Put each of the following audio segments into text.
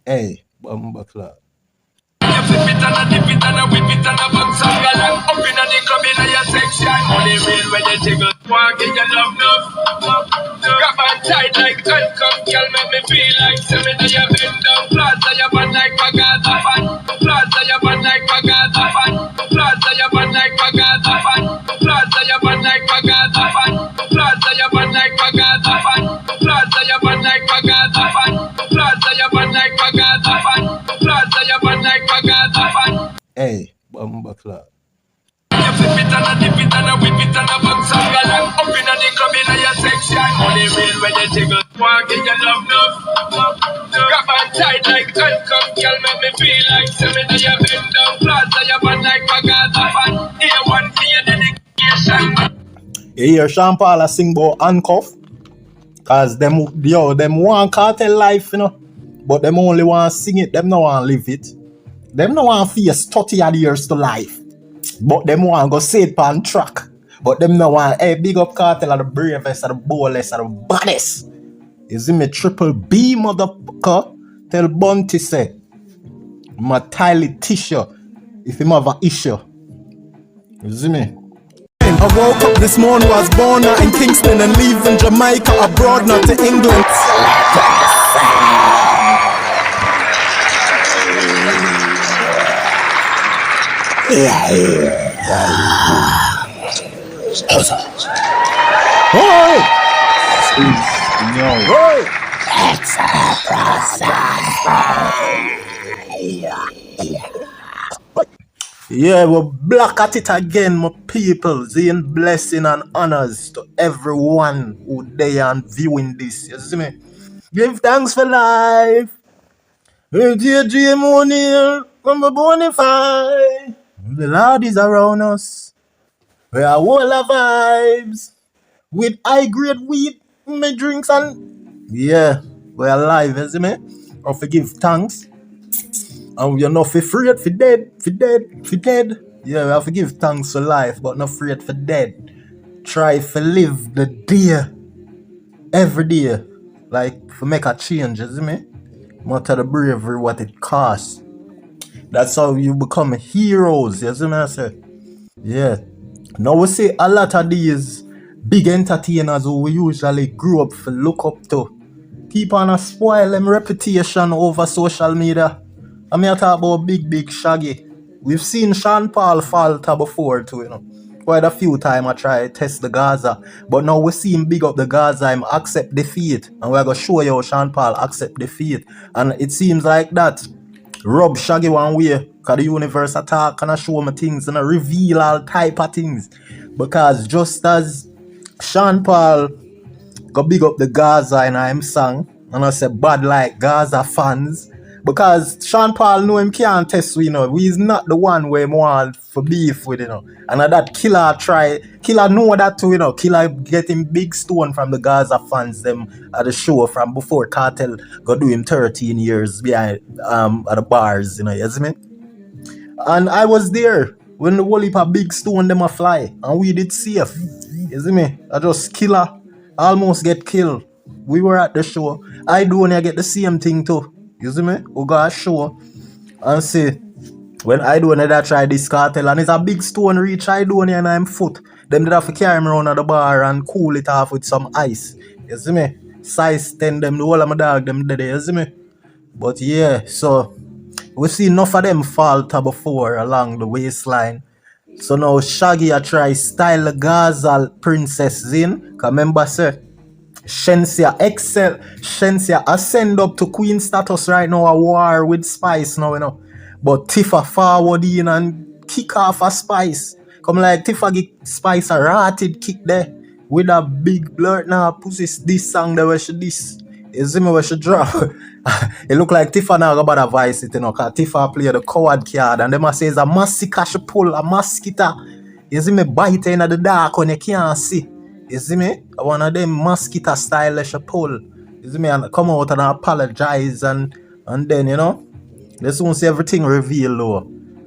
Hey, Bumba Club. You flip it and a dip it and a whip it and a box and girl and up in the club in your section. Only real when you jiggle, walk in your love. Grab and tight like handcuff, girl, make me feel like semi that you bend down. Plaza your bad like a Gaza fan. Plaza your bad like a Gaza fan. Plaza your bad like a Gaza fan. Plaza your bad like a Gaza fan. Plaza your bad like a Gaza fan. Plaza your bad like a Gaza fan. Plaza your bad like a Gaza fan. Plaza your bad like a Gaza fan. Hey, Bumba Club. You flip it and a dip it and a whip it and a box and girl and up in the club in your section. Only real when you jiggle, walk in your love. Grab and tight like handcuff, girl, make me feel like semi that you bend down. Plaza your bad like a Gaza fan. Here one for your dedication. You hear Sean Paul sing about handcuff? Cause them want cartel life, you know. But them only want to sing it, them no want to live it. Them no want to face 30 odd years to life. But them want to go say it on track. But them no want, hey, big up Cartel are the bravest, are the boldest, are the baddest. You see me, Triple B, motherfucker. Tell Bunty say, my tiny tissue, if him have an issue. You see me? I woke up this morning, was born out in Kingston and leaving Jamaica abroad, not to England. It's a process. Yeah, we're black at it again, my people. Saying blessing and honors to everyone who there and viewing this. You see me? Give thanks for life. JJ O'Neil from the Bonify. The Lord is around us. We are all of vibes. With high grade weed, my drinks and yeah, we're alive, you see me? Or forgive thanks. And we're not afraid for dead. Yeah, we have to give thanks for life, but not afraid for dead. Try to live the day, every day, like to make a change, you see me? Matter the bravery, what it costs. That's how you become heroes, you see me? I say? Yeah. Now we see a lot of these big entertainers who we usually grew up to look up to keep on a spoil them reputation over social media. I mean, I talk about big Shaggy. We've seen Sean Paul falter before too, you know. Quite a few times I try to test the Gaza. But now we see him big up the Gaza, him accept defeat. And we're going to show you how Sean Paul accept defeat. And it seems like that rub Shaggy one way. Because the universe attack and I show me things and I reveal all type of things. Because just as Sean Paul go big up the Gaza in him song, and I say bad like Gaza fans, because Sean Paul know him can't test we, you know. He's not the one where he want for beef with, you know. And that Killer know that too, you know. Killer getting big stone from the Gaza fans them at the show from before Cartel go do him 13 years behind at the bars, you know, you see me? And I was there when the whole heap of big stone them a fly, and we did safe. You see me? I just Killer almost get killed. We were at the show. I do only get the same thing too. You see me? We got a show and see when I do that try this Cartel and it's a big stone reach I do and I'm foot. Them did have to carry me around at the bar and cool it off with some ice. You see me? Size 10 them, the whole of my dog them dead, you see me? But yeah, so we see enough of them falter before along the waistline. So now Shaggy I try style the Gaza princess in. Cause remember sir, Shensia ascend up to queen status right now, a war with Spice now, you know. But Tifa forward in and kick off a Spice. Come like Tifa get Spice a rotted kick there with a big blurt now pussy this song that we should this. You see me we should drop. It look like Tifa now got a voice it, you know, cause Tifa play the coward card and them a say it's a massacre she pull, a mosquito. You see me bite in the dark when you can't see. You see me? One of them mosquito style she pull. You see me? And come out and apologize and then, you know, they soon see everything reveal though.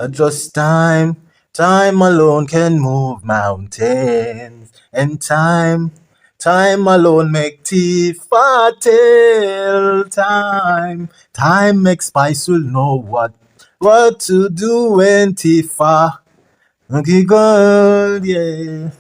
Just time alone can move mountains. And time Time alone make Tifa tell. Time make Spice will know what to do when Tifa. Okay, good, yeah.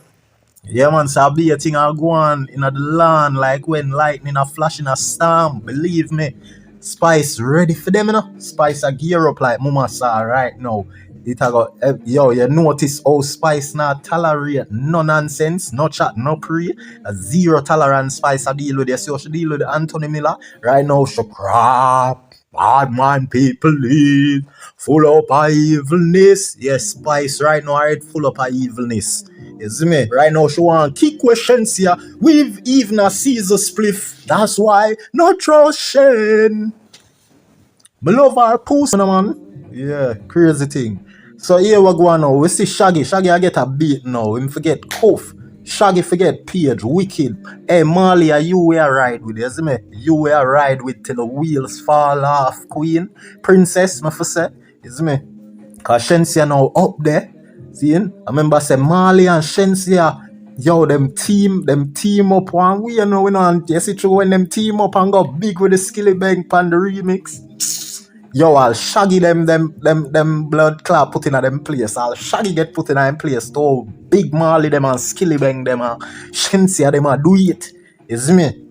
Yeah, man, so be a thing I'll go on in the land like when lightning a flash in a storm. Believe me, Spice ready for them, you know. Spice a gear up like Mama saw right now. It a got yo, you notice how Spice not tolerate no nonsense, no chat, no pre, a zero tolerance. Spice a deal with you. See how she deal with Anthony Miller right now. She crap. Bad man people lead full up of evilness. Yes, Spice right now are full up of evilness. You see me? Right now she want key questions here. We've even a Caesar spliff. That's why no trust Shane. Me love our post, man. Yeah, crazy thing. So here we go now. We see Shaggy. Shaggy I get a beat now. Him forget Kof. Shaggy forget Page. Wicked. Hey Moliy, you were ride with, you see me? You were ride with till the wheels fall off. Queen. Princess, me for say. You see me? Cause Shensia now up there. See? I remember say Moliy and Shensia. Yo, them team up one way, you know, we know, you see true when them team up and go big with the Skilly Bank pan the remix. Yo, I'll Shaggy them blood clot put in a them place. I'll Shaggy get put in a them place. So big Moliy them and Skilly Bang them and Shensia them and do it. You see me?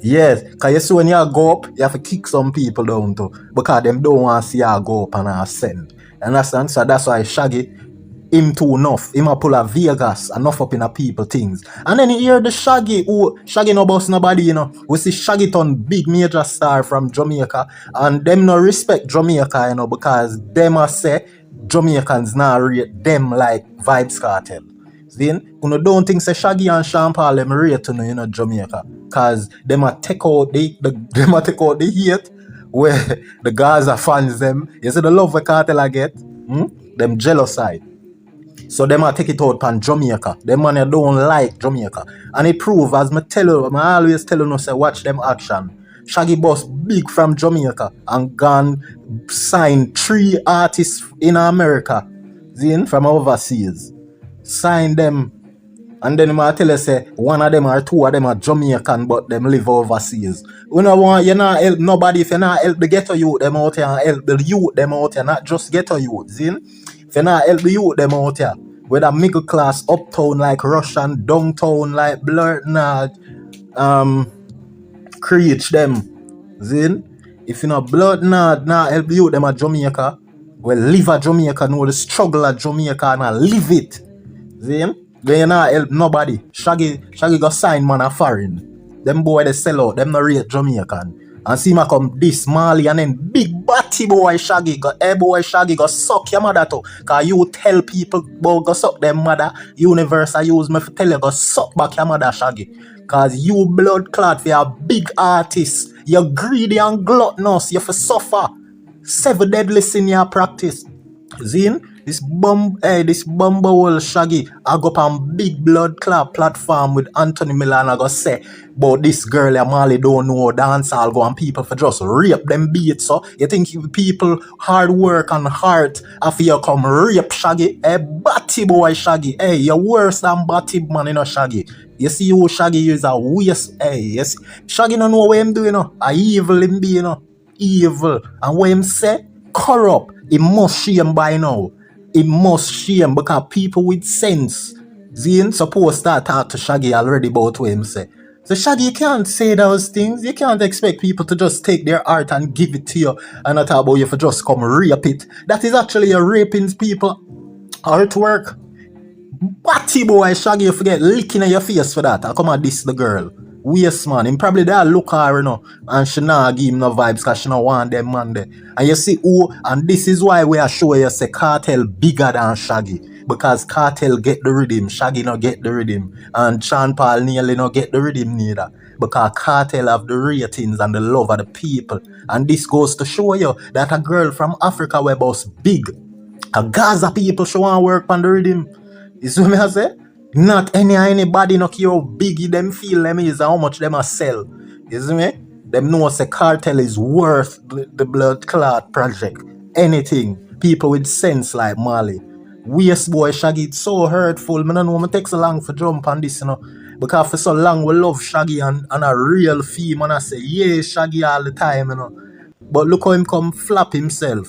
Yes, because you see when you go up, you have to kick some people down too. Because them don't want to see you go up and ascend. Understand? So that's why Shaggy, him too enough. Him a pull a Vegas enough up in a people things. And then you hear the Shaggy who Shaggy no boss nobody, you know. We see Shaggy turn big major star from Jamaica. And them no respect Jamaica, you know, because them a say Jamaicans now rate them like Vybz Kartel. Then you know don't think say Shaggy and Sean Paul them rate to you know Jamaica. Cause them a take out the hate where the Gaza fans them. You see the love we Kartel I get? Them jealous side. So them a take it out pan Jamaica. Them man don't like Jamaica. And it prove as me always tell you say watch them action. Shaggy boss big from Jamaica and gone sign 3 artists in America. Zin from overseas. Sign them. And then I tell you say one of them or 2 of them are Jamaican but them live overseas. You know want you not help nobody if you not help the ghetto youth them out here and help the youth them out here, not just ghetto youth. Zin? If you not help the youth them out here, whether middle class uptown like Russian, downtown like Blurtnard, Creech them. Zin? If you not Blurtnard not help the youth them at Jamaica, well live at Jamaica, know the struggle at Jamaica and live it. Zin? Then you not help nobody. Shaggy got sign man a foreign. Them boy they sell out, them not rate Jamaican. And see me come this Moliy and then big batty boy Shaggy boy Shaggy go suck your mother too. Cause you tell people boy go suck them mother. Universe I use me to tell you go suck back your mother Shaggy. Cause you blood clot for a big artist. You're greedy and gluttonous. You for suffer. 7 deadly sin your practice. Zin? This bumble Shaggy I go up on big blood clot platform with Anthony Miller and I go say but this girl Moliy don't know dancehall go and people for just rape them beats. So you think people hard work and heart after you come rape Shaggy? Hey batty boy Shaggy. Hey you're worse than batty man you know Shaggy. You see who Shaggy is a waste. Hey yes Shaggy don't know what him do you know. A evil him be you know. Evil. And what him say corrupt. He must shame by now. It must shame because people with sense Zin supposed to talk to Shaggy already about what him say. So Shaggy, you can't say those things. You can't expect people to just take their art and give it to you and not talk about you for just come rape it. That is actually a raping people artwork. Batty boy Shaggy, you forget licking at your face for that. I come and diss the girl. Waste man. Him probably there look her you know and she not give him no vibes because she not want them man there. And you see who and this is why we are showing you say Kartel bigger than Shaggy. Because Kartel get the rhythm, Shaggy not get the rhythm. And Sean Paul nearly not get the rhythm neither. Because Kartel have the ratings and the love of the people. And this goes to show you that a girl from Africa where boss big. A Gaza people show and work on the rhythm. You see what I say? Not anybody no care how big them feel them is and how much them a sell. You see me? Them know say Kartel is worth the blood clot project. Anything. People with sense like Moliy. Waste boy Shaggy, it's so hurtful. I don't know, it takes so long for jump on this, you know. Because for so long we love Shaggy and a real theme and I say, yeah, Shaggy all the time, you know. But look how him come flap himself.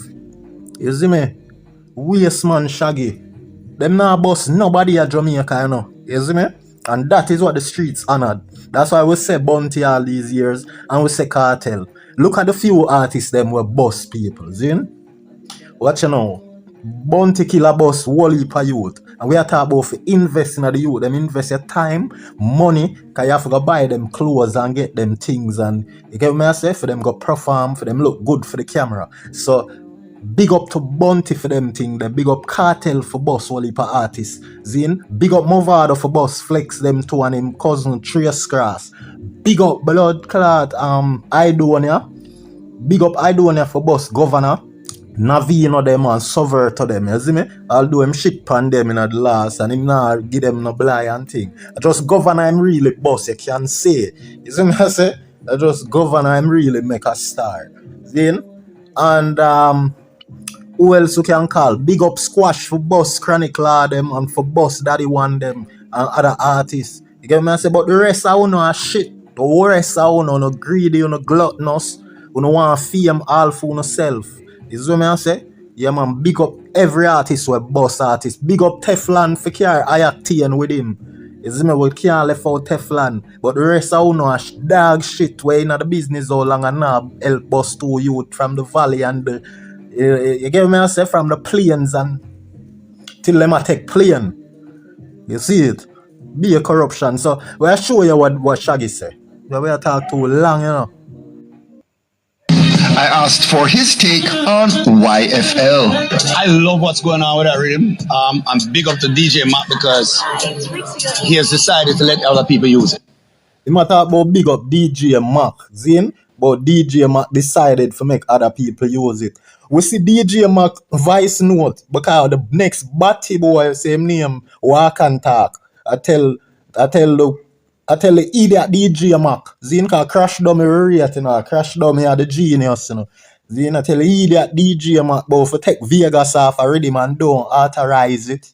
You see me? Waste man Shaggy. Them now boss nobody at Jamaica, you know. You see me? And that is what the streets honored. That's why we say Bounty all these years and we say Cartel. Look at the few artists them were boss people, see? Watch you know. Bounty killer boss whole heap of youth. And we are talking about investing in the youth. Them invest your time, money, because you have to go buy them clothes and get them things. And you get me I say? For them go perform, for them look good for the camera. So big up to Bounty for them thing. Then big up Cartel for boss whole heap of artists. Zin. Big up Movado for boss Flex them two and him cousin Trace Grass. Big up Blood Clot Idonia. Big up Idonia for boss Governor. Navino them and Sover to them, you see me? I'll do him shit pan them in the last and him now give them no blind and thing. I just governor him really boss, you can say. You see me I say? I just governor him really make a star. See? And who else you can call? Big up Squash for boss Chronicle them and for boss Daddy One them and other artists. You get me I say? But the rest I know are shit. The rest I know no greedy, no gluttonous, who no want fame all for yourself. You see what I say? Yeah, man, big up every artist who boss artist. Big up Teflon for carry IATN with him. You see me? We can't left out Teflon. But the rest of you are dog shit where in the business all long and now help bust to youth from the valley and the, you get me I say? From the plains and till them a take plane. You see it? Be a corruption. So we'll show you what Shaggy say. We are talk too long, you know. I asked for his take on YFL. I love what's going on with that rhythm. I'm big up to DJ Mac because he has decided to let other people use it. You might talk about big up DJ Mac, Zin, but DJ Mac decided to make other people use it. We see DJ Mac voice note because the next batty boy, same name, walk and talk. I tell the idiot DJ Mac, Zin can crash dummy rate, you know, crash dummy are the genius, you know. Zin I tell the idiot DJ Mac, but if you take Vegas off already, man, don't authorize it.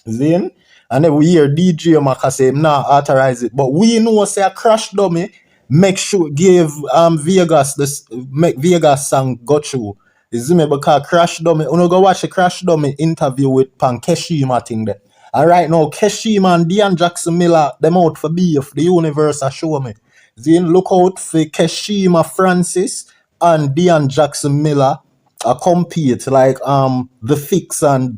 Zin? And then we hear DJ Mac say him nah authorize it. But we know say a crash dummy make sure give Vegas this make Vegas song go through. You see me? Because crash dummy, you know go watch a crash dummy interview with Pan Keshima thing there. And right now, Keshima and Dean Jackson Miller, them out for beef. The universe are show me. Then look out for Keshima Francis and Dean Jackson Miller compete like The Fix and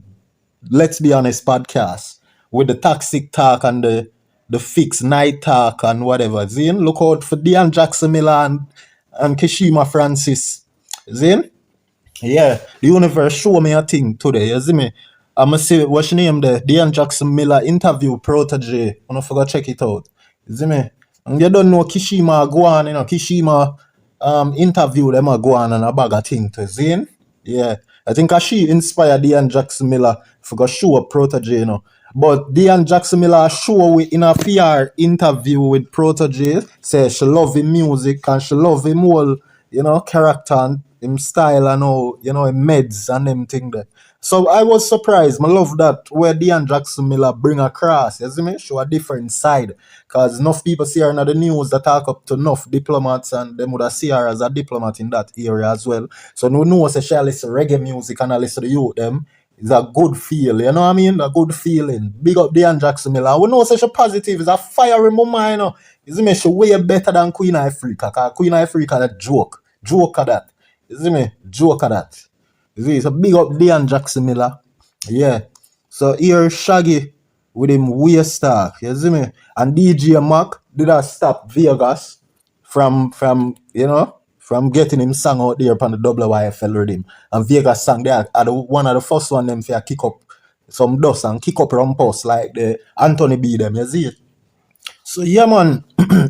Let's Be Honest podcast with the Toxic Talk and the Fix Night Talk and whatever. Zin, look out for Dean Jackson Miller and Keshima Francis. Zin? Yeah, the universe show me a thing today, you see me? I'ma see what's your name there? Dean Jackson Miller interview protege. I don't forget check it out. You see me? And you don't know Kishima go on, you know, Kishima interview them go on and a bag of thing to Zin. Yeah. I think she inspired Dean Jackson Miller for go show a protege, you know. But Dean Jackson Miller show in a PR interview with protege, say she love him music and she love him whole, you know, character and him style and all, you know, him meds and them thing there. So I was surprised. I love that where Dean Jackson Miller bring across, you see me? Show a different side. Because enough people see her in the news that talk up to enough diplomats and them would have see her as a diplomat in that area as well. So no know say she listen reggae music and I listen to you them. It's a good feel, you know what I mean? A good feeling. Big up Dean Jackson Miller. We know such a positive, it's a fire in my mind, you know. You see me? She way better than Queen Africa. Because Queen Africa is a joke. Joke of that. You see me? Joke of that. You see, so big up Dean Jackson Miller. Yeah. So here Shaggy with him waist talk. You see me? And DJ Mac did not stop Vegas from you know, from getting him song out there upon the YFL rhythm. And Vegas sang there are one of the first one them for kick up some dust and kick up rumpus like the Anthony B them, you see it? So yeah man,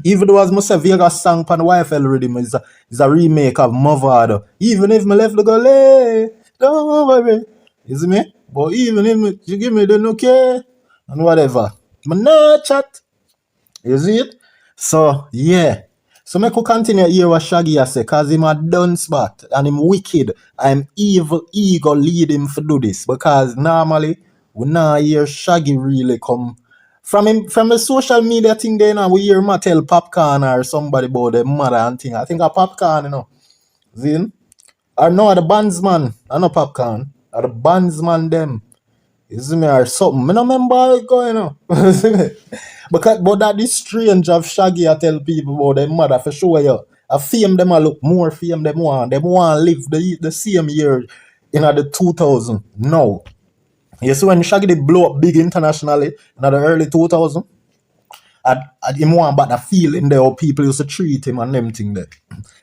even though as I say Vegas song upon the YFL rhythm is a remake of Movado. Even if me left the go lay, don't worry. You see me? But even if you give me the no care and whatever. Me not chat. You see it? So yeah. So me could continue here what Shaggy has say, cause him a done spot and him wicked. I'm evil ego lead him for do this. Because normally we not hear Shaggy really come From the social media thing there now, we hear Mattel Popcorn or somebody about their mother and thing. I think a Popcorn, Zin? Or no, the bandsman. I know Popcorn. Or the bandsman them. You see me or something. I don't remember how it going on. But that is strange of Shaggy I tell people about their mother for sure. Yeah. I fame them I look more fame them want. Them want to live the same year in the 2000. No. You see when Shaggy did blow up big internationally in the early 2000, I him want about the feeling there how people used to treat him and them thing there.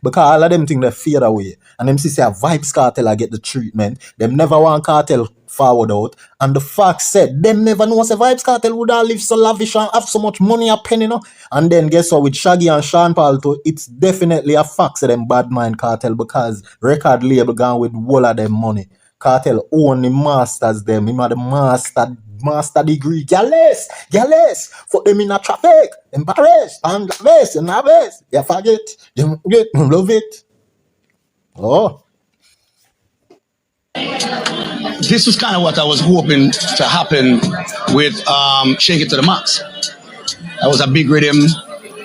Because all of them thing they fade away. And them see say Vybz Kartel I get the treatment. Them never want Cartel forward out. And the fact said, them never know say Vybz Kartel would have live so lavish and have so much money a penny, And then guess what, with Shaggy and Sean Paul too, it's definitely a fact say them bad mind Cartel because record label gone with all of them money. Cartel own the masters them. Him had the master degree. Gallus. Put them in a traffic. Embarrassed. And this and this. You forget. You love it. Oh. This was kind of what I was hoping to happen with Shake It to the Max. That was a big rhythm.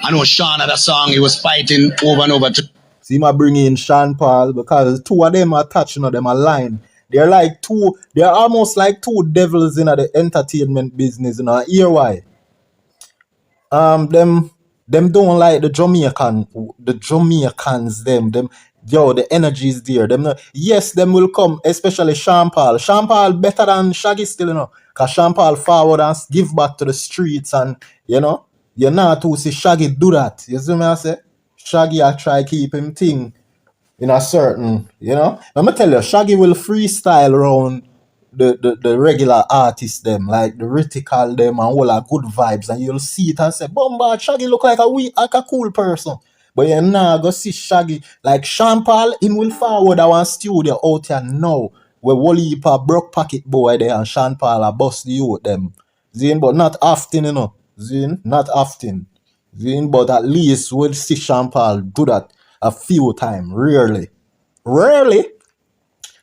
I know Sean had a song he was fighting over and over. See, I bring in Sean Paul because two of them are touching them line. They're almost like two devils in the entertainment business, Hear why? Them don't like the Jamaicans, the energy is there. Yes, them will come, especially Sean Paul. Sean Paul better than Shaggy still, because Sean Paul forward and give back to the streets and, you're not to see Shaggy do that. You see me I say? Shaggy I try keep him thing in a certain, Let me tell you, Shaggy will freestyle around the regular artists them, like the Ritical them and all our good vibes, and you'll see it and say, Bomba, Shaggy look like a cool person. But you're not go see Shaggy like Sean Paul, him will forward our studio out here now. Where Wally broke pocket boy there and Sean Paul are bust the youth them. Zin, but not often, Zin, not often. Zin, but at least we'll see Sean Paul do that a few times, rarely.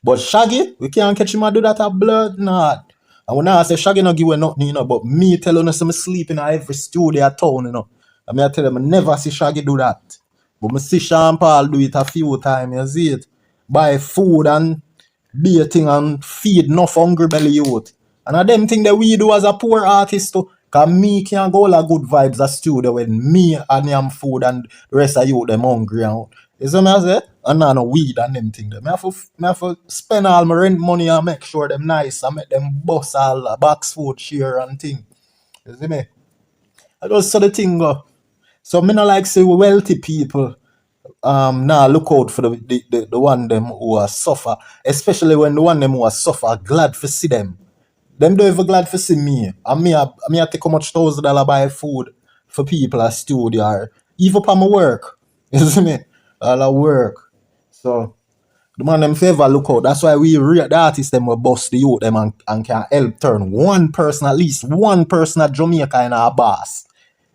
But Shaggy, we can't catch him and do that a blood not. And when I say Shaggy not give away nothing, but me telling us I'm sleeping in every studio at town, I mean I tell them I never see Shaggy do that. But I see Sean Paul do it a few times, you see it. Buy food and dating and feed enough hungry belly youth. And I them thing that we do as a poor artist too. Cause me can't go all the good vibes at studio when me and am food and the rest of you them hungry and you see me I say? And now no weed and them thing them. I have to spend all my rent money and make sure them nice and make them bust all the box food share and thing. You see me? I just saw the thing go. So me not like say wealthy people now look out for the one them who are suffer, especially when the one them who are suffer glad to see them. Them don't even glad to see me. And me I take how much $1,000 buy food for people at studio or even for my work. You see me? All I work. So the man them favor look out. That's why we the artists them will bust the youth them and can help turn one person, at least one person at Jamaica in our boss.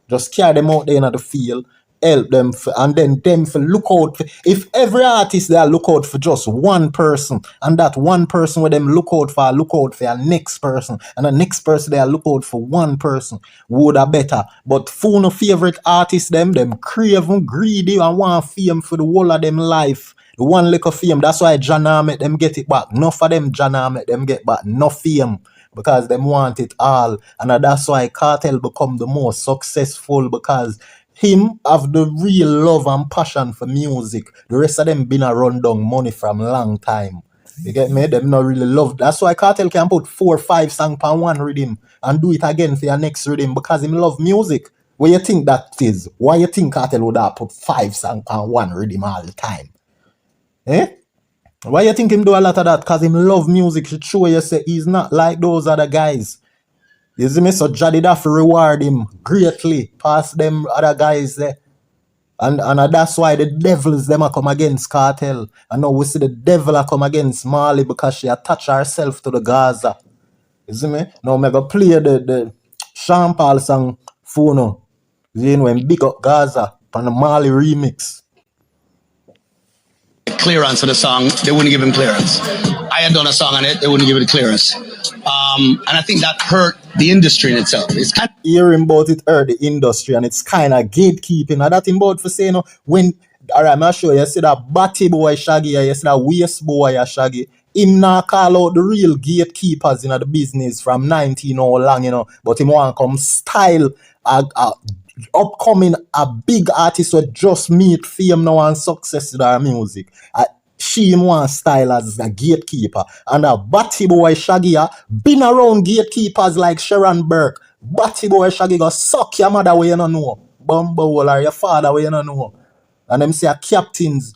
Just carry them out there in the field, help them, and then them for look out for, if every artist there look out for just one person, and that one person with them look out for a next person, and the next person there look out for one person, would have better. But for no favorite artists them craving, greedy, and want fame for the whole of them life. The one lick of fame, that's why Jana make them get it back. Enough of them Jana make them get back no fame. Because them want it all. And that's why Kartel become the most successful because him have the real love and passion for music. The rest of them been a run down money from long time. You get me? Them not really love. That's why Kartel can put 4 or 5 songs per one rhythm and do it again for your next rhythm because him love music. What you think that is? Why you think Kartel would have put 5 songs per one rhythm all the time? Eh? Why you think him do a lot of that? Because him love music. Should show you say he's not like those other guys. You see me? So Jaddy have to reward him greatly past them other guys there. And that's why the devils them a come against Kartel. And now we see the devil a come against Moliy because she attach herself to the Gaza. You see me? Now I'm going to play the Sean Paul song Funo. You know, when big up Gaza on the Moliy remix. Clearance for the song, they wouldn't give him clearance. I had done a song on it, they wouldn't give it clearance. And I think that hurt the industry in itself. It's kind of hearing about it hurt the industry and it's kind of gatekeeping. And that thing about for saying, when, all right, I'm sure you see that batty boy Shaggy, you see that waist boy Shaggy, him not call out the real gatekeepers in the business from 19 or long, but him want come style a upcoming a big artist who just meet fame now and success with our music. She him want style as a gatekeeper. And a batty boy Shaggy been around gatekeepers like Sharon Burke. Batty boy Shaggy go suck your mother where you don't know. Bumble or your father where you don't know. And them say captains.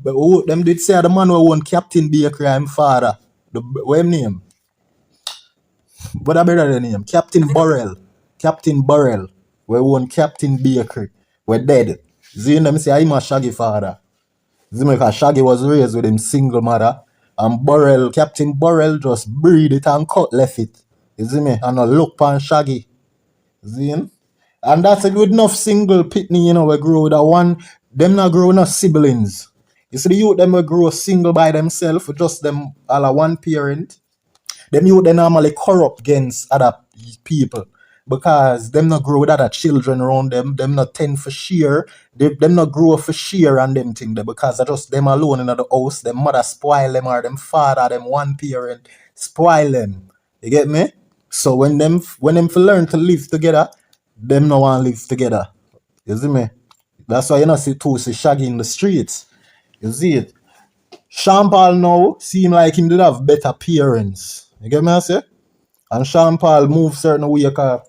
Them did say the man who won Captain Bakery him father. What him name? What a better name? Captain Burrell. Captain Burrell. We won Captain Bakery. We're dead. See them say I'm a Shaggy father. Because Shaggy was raised with him single mother. And Burrell, Captain Burrell just breed it and cut left it. You see me? And a look pan Shaggy. See? And that's it with enough single pitney, we grow with a one. Them not grow enough siblings. You see the youth them will grow single by themselves, just them all a one parent. Them youth they normally corrupt against other people. Because them not grow with other children around them not tend for share, them not grow for share and them thing there because they just them alone in the house, them mother spoil them or them father, them one parent spoil them. You get me? So when them for learn to live together, them no want live together. You see me? That's why you not see Shaggy in the streets. You see it? Sean Paul now seem like him did have better parents. You get me I say? And Sean Paul move certain way because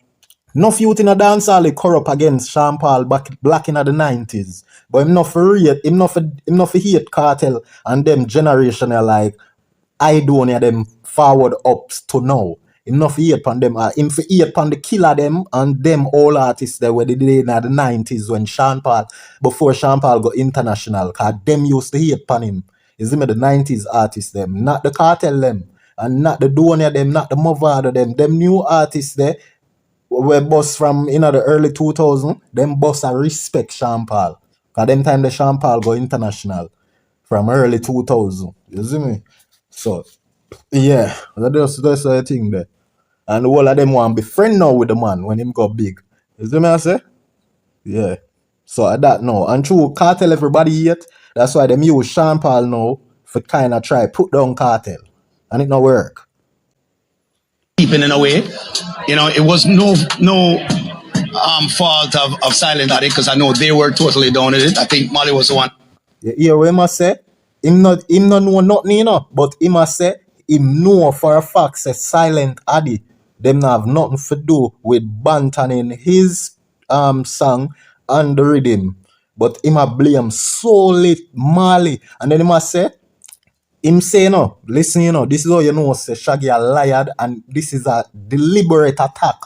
enough youth in a dancehall they corrupt against Sean Paul back in the 90s. But him not for hate Cartel and them generational like I don't hear them forward ups to now. Him not for hate pan them. Him for hate pan the killer them and them all artists that were they did in the 90s when before Sean Paul got international. Cause them used to hate pan him. You see me, the 90s artists them, not the Cartel them. And not the Donia them, not the Movado them. Them new artists there were boss from the early 2000s. Them boss a respect Sean Paul. Cause them time the Sean Paul go international from early 2000. You see me? So yeah, that's the thing there. And all of them want to be friend now with the man when him got big. You see me I say? Yeah. So at that now. And true Cartel everybody yet. That's why them use Sean Paul now for kind of try put down Cartel. And it not work. keeping in a way. It was no fault of Silent Addy because I know they were totally down with it. I think Moliy was the one. You hear what him say? Him not know nothing, but him a say him know for a fact say Silent Addy them not have nothing to do with bantaning his song and the rhythm. But him a blame solely Moliy. And then him a say him say listen, this is how you know say Shaggy a liar and this is a deliberate attack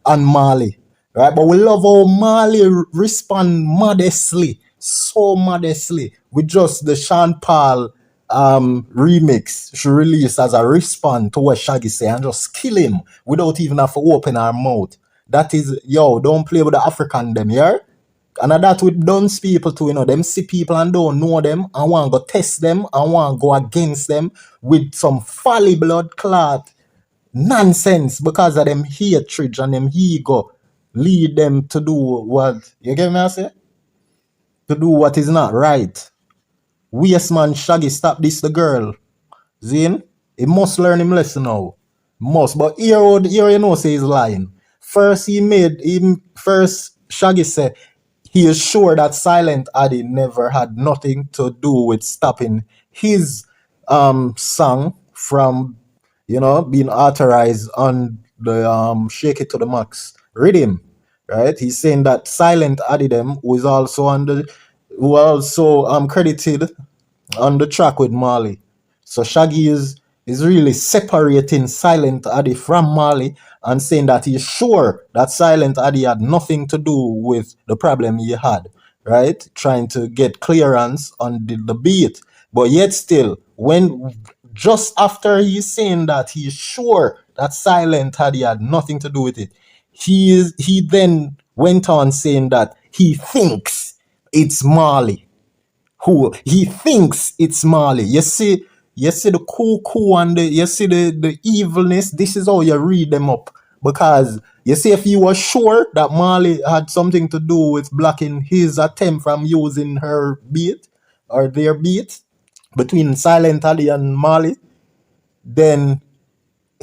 on Moliy. Right? But we love how Moliy respond modestly. So modestly. With just the Sean Paul remix she released as a response to what Shaggy say and just kill him without even have to open her mouth. That is, don't play with the African them, yeah? And that with dunce people too, them see people and don't know them and want to go test them and want to go against them with some folly blood clot nonsense because of them hatred and them ego lead them to do what, you get me I say? To do what is not right. Waste man Shaggy stop this the girl. Zin, he must learn him lesson now. Must. But here say he's lying. First Shaggy said he is sure that Silent Addy never had nothing to do with stopping his song from being authorized on the Shake It to the Max rhythm. Right? He's saying that Silent Addy them who also credited on the track with Moliy. So Shaggy is really separating Silent Addy from Moliy and saying that he's sure that Silent Addy had nothing to do with the problem he had, right? Trying to get clearance on the beat. But yet still, when just after he's saying that he's sure that Silent Addy had nothing to do with it, he then went on saying that he thinks it's Moliy. Who he thinks it's Moliy. You see, You see the cool and you see the evilness. This is how you read them up. Because you see, if you were sure that Moliy had something to do with blocking his attempt from using her beat or their beat between Silent Ali and Moliy, then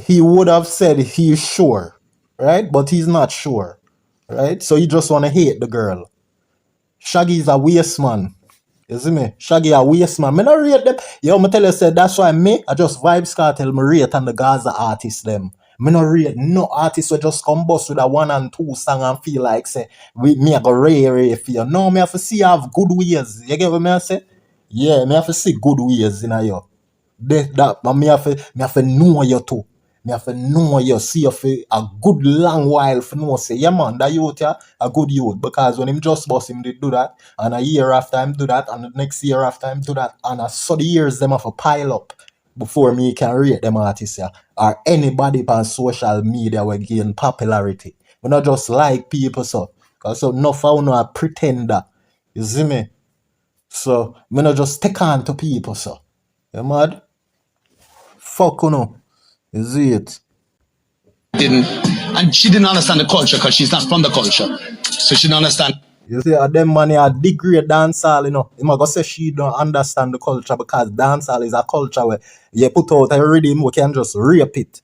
he would have said he's sure, right? But he's not sure, right? So he just want to hate the girl. Shaggy is a waste man. You see me? Shaggy a waste man. Me not rate them. Yo, me tell you, say that's why I just Vybz Kartel me rate and the Gaza artists them. Me not rate no artist will just come bust with a 1 and 2 song and feel like say me I go ray for you. No, me have to see you have good ways. You get what me I say? Yeah, me have to see good ways in a you. But me have to know you too. Me have to know you, see you for a good long while for know say, yeah man, that youth yeah, a good youth. Because when him just bust him, they do that, and a year after him do that, and the next year after him do that, and so the years them have to pile up before me can rate them artists yeah, or anybody on social media will gain popularity. We not just like people so. Cause so enough I know a pretender. You see me? So me not just take on to people so. You mad? Fuck you know. You see it? And she didn't understand the culture because she's not from the culture. So she didn't understand. You see, them money a degrade dancehall, you know. You might go say she don't understand the culture because dancehall is a culture where you put out a rhythm, we can just rape it.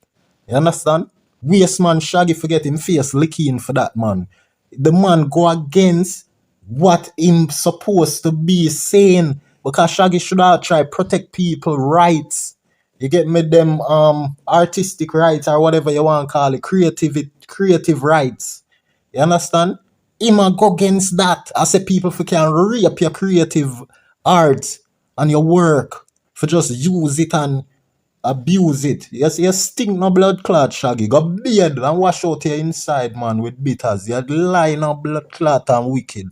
You understand? Waste man Shaggy forget him face licking for that man. The man go against what him supposed to be saying because Shaggy should have tried protect people rights. You get me them artistic rights or whatever you want to call it, creative rights. You understand? Him a go against that. I say people for can rape your creative art and your work for just use it and abuse it. Yes, you stink no blood clot Shaggy. Go beard and wash out your inside, man, with bitters. You lie no blood clot and wicked.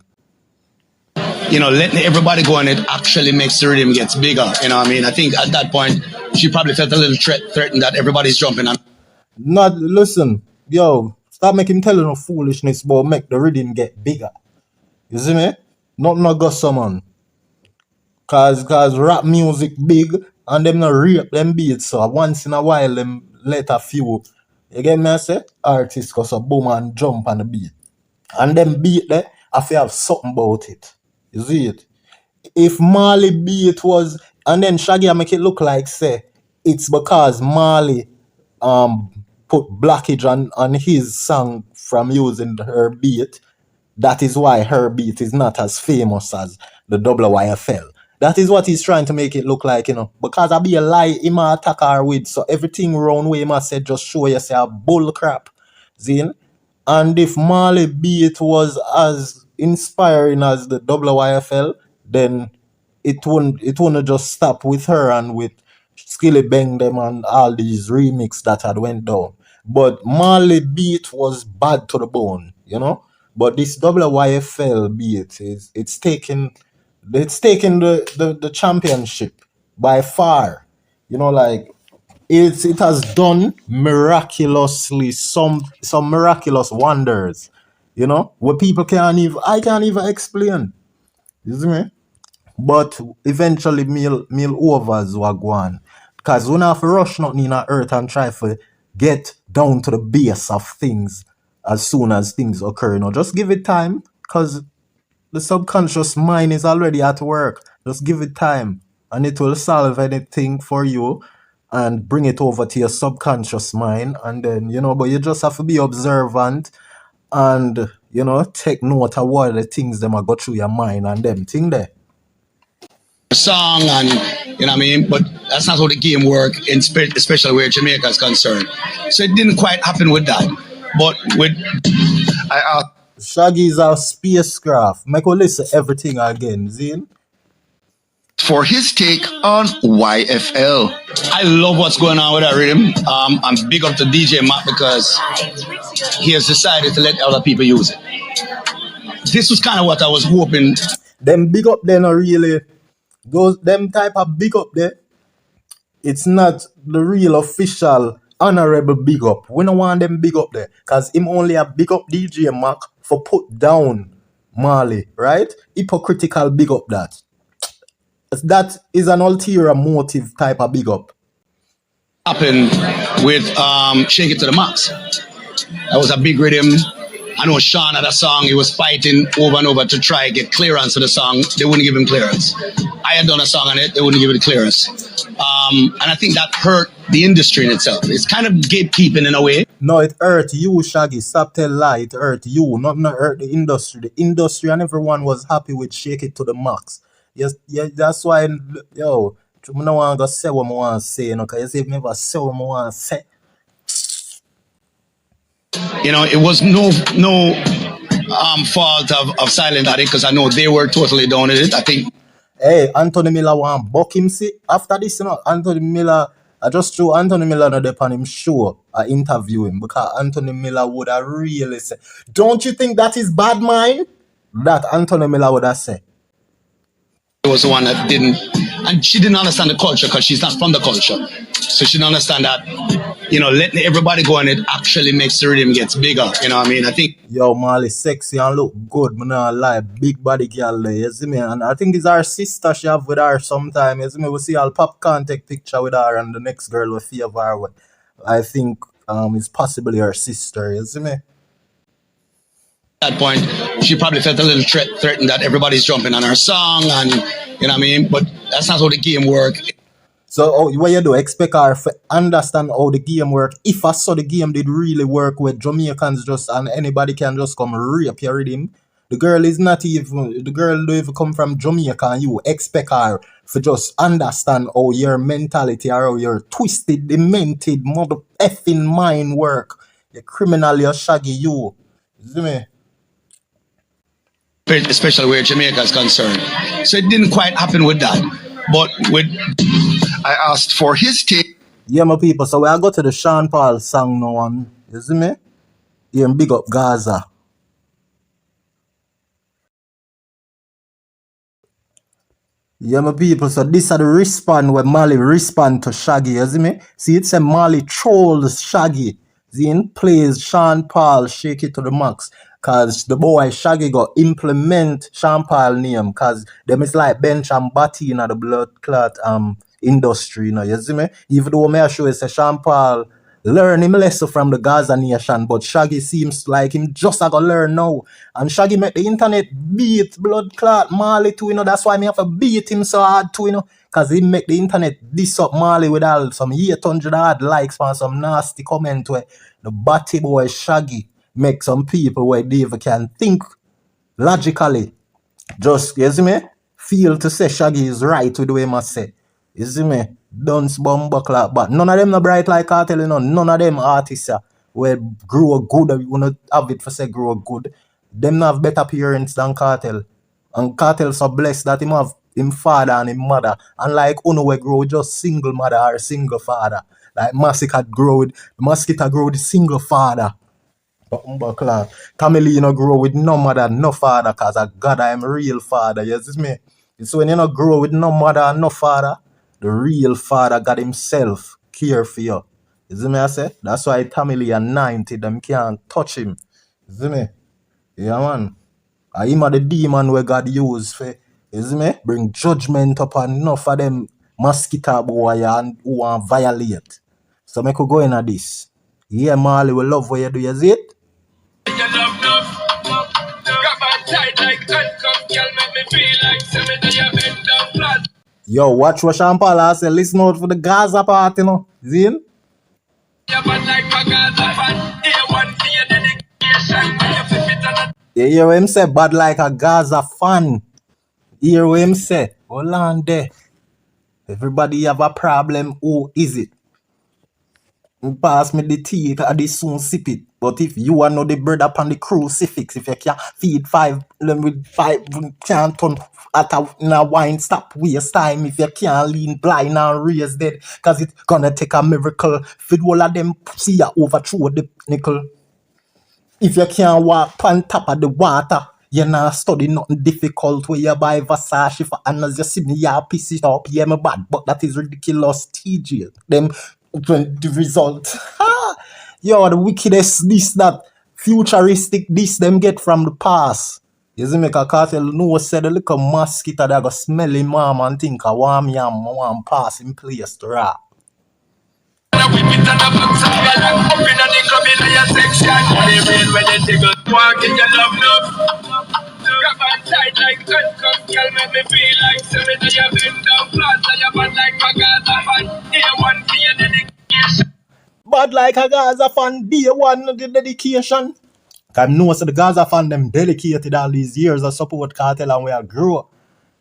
You know, letting everybody go on it actually makes the rhythm gets bigger. You know what I mean? I think at that point, she probably felt a little threatened that everybody's jumping on. Not listen, yo, stop making telling no foolishness, but make the rhythm get bigger. You see me? Not no go summon. Cause rap music big and them not rape them beats. So once in a while them let a few. You get me I say? Artists cause a boom and jump on the beat. And them beat there, I feel have something about it. You see it? If Moliy beat was and then Shaggy make it look like say it's because Moliy put blockage on his song from using her beat. That is why her beat is not as famous as the YFL. That is what he's trying to make it look like, you know. Because I be a lie, he might attack her with. So everything round way, he must say, just show you say a bull crap. Zine? And if Moliy beat was as inspiring as the YFL, then it wouldn't just stop with her and with Skilly Bang them and all these remix that had went down. But Moliy beat was bad to the bone, you know. But this YFL beat it's taking the championship by far. You know, like it has done miraculously some miraculous wonders. You know, where people I can't even explain. You see me? But eventually meal overs were gone. Because we don't have to rush nothing in our earth and try to get down to the base of things as soon as things occur. You know, just give it time because the subconscious mind is already at work. Just give it time and it will solve anything for you and bring it over to your subconscious mind. And then, you know, but you just have to be observant and, you know, take note of what the things them are go through your mind and them thing there. Song and you know what I mean, but that's not how the game work, especially where Jamaica is concerned. So it didn't quite happen with that. But with Shaggy is a spacecraft. Make us listen everything again, Zine. For his take on YFL. I love what's going on with that rhythm. I'm big up to DJ Matt because he has decided to let other people use it. This was kind of what I was hoping. Them big up there not really. Those them type of big up there, it's not the real official honorable big up. We don't want them big up there. Cause him only a big up DJ Mac for put down Moliy, right? Hypocritical big up that. That is an ulterior motive type of big up. Happened with Shake It to the Max. That was a big rhythm. I know Sean had a song, he was fighting over and over to try get clearance for the song. They wouldn't give him clearance. I had done a song on it, they wouldn't give it clearance. And I think that hurt the industry in itself. It's kind of gatekeeping in a way. No, it hurt you, Shaggy. Stop tell lie. It hurt you, not hurt the industry. The industry and everyone was happy with Shake It to the Max. Yes, yeah, that's why, yo, I don't want to say what I want to say, you know, because you see, if I never say what I want to say. You know, it was no fault of Silent Addict, because I know they were totally down with it. I think. Hey, Anthony Miller want buck him, see? After this, you know, Anthony Miller, I just threw Anthony Miller on the on him show. I interview him because Anthony Miller would have really said, don't you think that is bad mind? That Anthony Miller would have said. It was the one that didn't, and she didn't understand the culture because she's not from the culture. So she didn't understand that, you know, letting everybody go on it actually makes the rhythm gets bigger. You know what I mean? I think. Yo, Moliy sexy and look good, man. I lie, big body girl there, you see me? And I think it's our sister she have with her sometime, you see me? We see all Popcorn take picture with her and the next girl will favor her with. I think it's possibly her sister, you see me? At that point, she probably felt a little threatened that everybody's jumping on her song, and you know what I mean? But that's not how the game works. So what you do, expect her to understand how the game work. If I saw the game did really work with Jamaicans just and anybody can just come rape your rhythm. The girl don't even come from Jamaica and you expect her to just understand how your mentality or how your twisted, demented, mother effing mind work. You criminal, you Shaggy, you. See me? Especially where Jamaica is concerned. So it didn't quite happen with that. But with I asked for his take. Yeah, my people. So I go to the Sean Paul song now, and you see me? Here, big up Gaza. Yeah, my people. So this are the respond where Moliy respond to Shaggy. You see me? See, it's a Moliy trolls Shaggy. Then plays Sean Paul, Shake It to the Max. Cause the boy Shaggy got implement Sean Paul name. Cause them is like bench and batty in the blood clot industry, you know, you see me? Even though me I show you say Sean Paul learn him lesson from the Gazanation, but Shaggy seems like him just a go learn now. And Shaggy make the internet beat blood clot Moliy too, you know. That's why me have to beat him so hard too, you know. Cause he make the internet diss up Moliy with all some 800 hard likes and some nasty comment where the batty boy Shaggy make some people where they even can think logically. Just, you see me? Feel to say Shaggy is right with the way I say. You see me? Dunce bumbo clap, but none of them no bright like Kartel, you know. None of them artists where grow good, you wanna have it for say grow good. Them not have better parents than Kartel. And Kartel so blessed that him have him father and him mother. And like Uno we grow with just single mother or single father. Like Mosquito grow with single father. But Tamil grow with no mother, no father, cause a God I am real father. You see me? It's when you grow with no mother and no father, the real father God himself care for you. You see me I say? That's why Tamil are 90, them can't touch him. You see me? Yeah man. I him are the demon where God use for, you see me? Bring judgment upon enough of them mosquito boy and who want violate. So me could go in at this. Yeah, Moliy, we love what you do, you see it? Yo, watch what Sean Paul has said. Listen out for the Gaza part, you know. Zin? You hear him say bad like a Gaza fan. Hear what him say. Hold on there. Everybody have a problem. Who is it? Pass me the tea, I dey soon sip it. But if you are not the bread upon the crucifix, if you can't feed five, can't turn at a wine, stop waste time. If you can't lean blind and raise dead, cause it's gonna take a miracle. Feed all of them see you overthrow the nickel. If you can't walk on top of the water, you not study nothing difficult where you buy Versace for honors, you see me, you piece it up, yeah, me bad, but that is ridiculous, TJ. Them, the result. Yo, the wickedest, this, that, futuristic, this, them get from the past. You see me, cause Cartel know said the little mosquito that go smell him mom and think a warm yam want pass in place to rap. And we beat on the box and girl and up in the club in your section. Only real when you jiggle, walk in your love. Grab on tight like handcuffs, girl, make me feel like seven of your bend down plaza, your bad like a Gaza fan. Here one for your dedication. Bad like a Gaza fan, be one of the dedication. Cause I know so the Gaza fan them dedicated all these years of support Cartel and we are grow.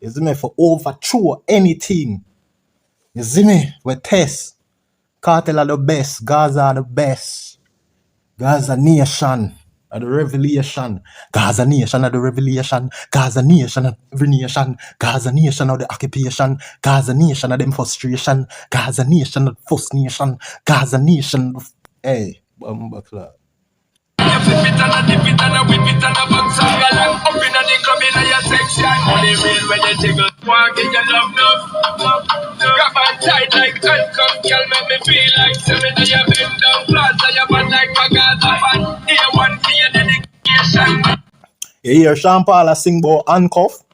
You see me, for overthrow anything. You see me, we test. Cartel are the best, Gaza are the best. Gazanation are the revelation. Gazanation are the revelation. Gazanation are every nation. Gazanation are the occupation. Gazanation are them frustration. Gazanation are the first nation. Gazanation, hey, bumba club. You flip it and a dip it and a whip it and a box and girl and up in the club in your section. Only real when you jiggle, walk in your love. Grab on tight like handcuffs, girl, make me feel like seven of your bend down plaza, your bad like a Gaza fan. Here one for your dedication. You hear Sean Paul sing about handcuff?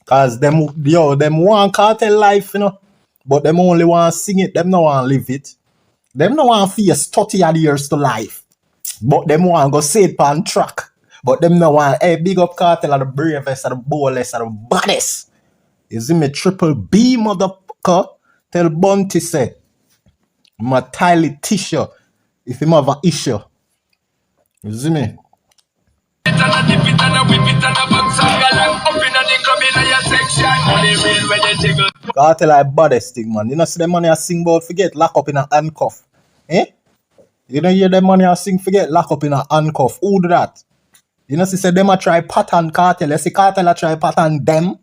Cause them want Cartel life, you know. But them only want sing it, them no want live it. Them no want face 30 odd years to life. But them want go say it on track. But them no want, hey, big up Cartel are the bravest, are the boldest, are the baddest. You see me, Triple B motherfucker. Tell Bunty say, my tile tissue if him have an issue. You see me? Cartel like baddest thing, man. You know see them money I sing about forget lock up in a handcuff. Eh? You know hear them money I sing forget lock up in a handcuff. Who do that? You know see say them a try pattern Cartel. You see Cartel a try pattern them.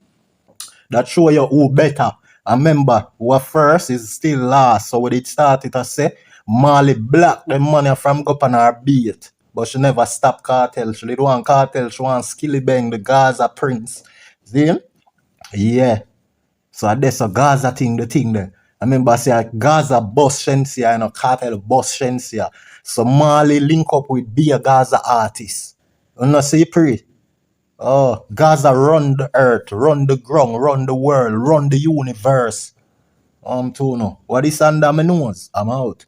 That show you who better. And remember, who first is still last. So when it started to say Moliy block the money from go up on her beat. But she never stop Cartel. She did want Cartel, she want Skilly Bang, the Gaza Prince. See? Yeah. So that's a Gaza thing, the thing there. I remember say Gaza boss Shensia and a Cartel boss Shensia. So Moliy link up with be a Gaza artist. You know see pre? Oh, Gaza run the earth, run the ground, run the world, run the universe. To know. What is under my nose? I'm out.